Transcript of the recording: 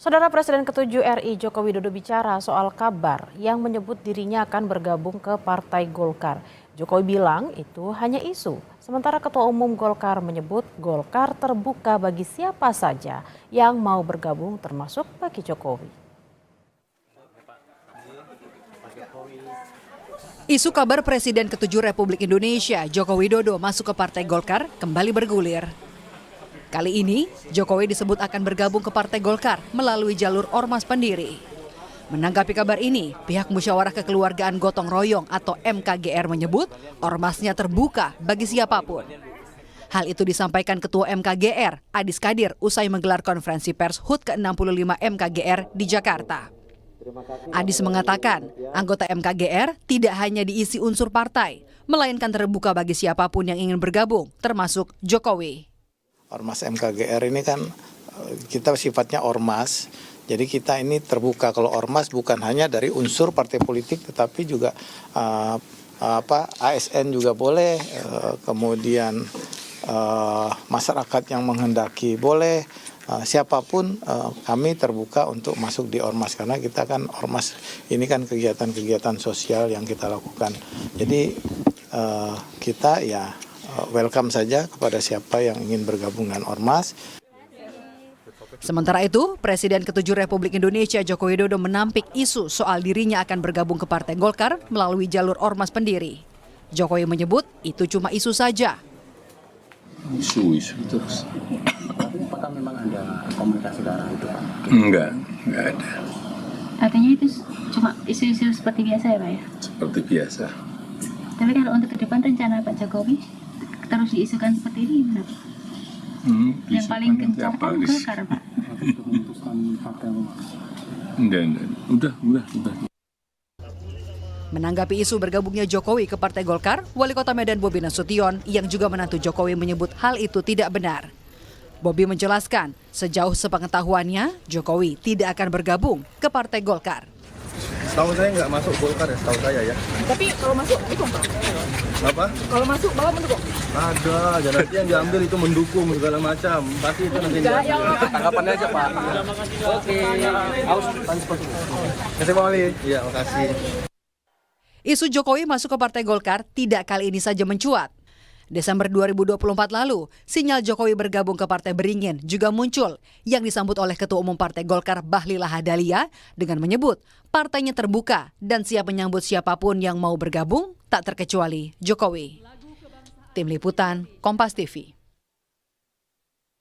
Saudara Presiden ke-7 RI Joko Widodo bicara soal kabar yang menyebut dirinya akan bergabung ke Partai Golkar. Jokowi bilang itu hanya isu. Sementara Ketua Umum Golkar menyebut Golkar terbuka bagi siapa saja yang mau bergabung termasuk bagi Jokowi. Isu kabar Presiden ke-7 Republik Indonesia Joko Widodo masuk ke Partai Golkar kembali bergulir. Kali ini, Jokowi disebut akan bergabung ke Partai Golkar melalui jalur ormas pendiri. Menanggapi kabar ini, pihak Musyawarah Kekeluargaan Gotong Royong atau MKGR menyebut ormasnya terbuka bagi siapapun. Hal itu disampaikan Ketua MKGR, Adis Kadir, usai menggelar konferensi pers HUT ke-65 MKGR di Jakarta. Adis mengatakan, anggota MKGR tidak hanya diisi unsur partai, melainkan terbuka bagi siapapun yang ingin bergabung, termasuk Jokowi. Ormas MKGR ini kan kita sifatnya ormas, jadi kita ini terbuka. Kalau ormas bukan hanya dari unsur partai politik, tetapi juga ASN juga boleh, kemudian masyarakat yang menghendaki boleh, siapapun kami terbuka untuk masuk di ormas karena kita kan ormas ini kan kegiatan-kegiatan sosial yang kita lakukan. Jadi kita ya welcome saja kepada siapa yang ingin bergabung dengan ormas. Sementara itu, Presiden ke-7 Republik Indonesia Joko Widodo menampik isu soal dirinya akan bergabung ke Partai Golkar melalui jalur ormas pendiri. Jokowi menyebut itu cuma isu saja. Isu terus. Apakah memang ada komunikasi ke arah itu, Pak? Enggak ada. Artinya itu cuma isu-isu seperti biasa ya, Pak ya? Seperti biasa. Tapi kalau untuk ke depan rencana Pak Jokowi terus diisukan seperti ini, Pak? Yang paling gencar kan Golkar, Pak. Enggak. Udah. Menanggapi isu bergabungnya Jokowi ke Partai Golkar, Wali Kota Medan Bobi Nasution yang juga menantu Jokowi menyebut hal itu tidak benar. Bobi menjelaskan, sejauh sepengetahuannya, Jokowi tidak akan bergabung ke Partai Golkar. Setahu saya nggak masuk Golkar ya, setahu saya ya. Tapi kalau masuk dukung, Pak? Apa? Kalau masuk Bapak mendukung? Ada, nanti yang diambil itu mendukung segala macam. Pasti itu nanti diambil. Tanggapannya aja, Pak. Oke. Harus seperti itu. Terima kasih, Pak Wali. Iya, makasih. Isu Jokowi masuk ke Partai Golkar tidak kali ini saja mencuat. Desember 2024 lalu, sinyal Jokowi bergabung ke Partai Beringin juga muncul yang disambut oleh Ketua Umum Partai Golkar Bahlil Lahadalia dengan menyebut partainya terbuka dan siap menyambut siapapun yang mau bergabung tak terkecuali Jokowi. Tim Liputan, Kompas TV.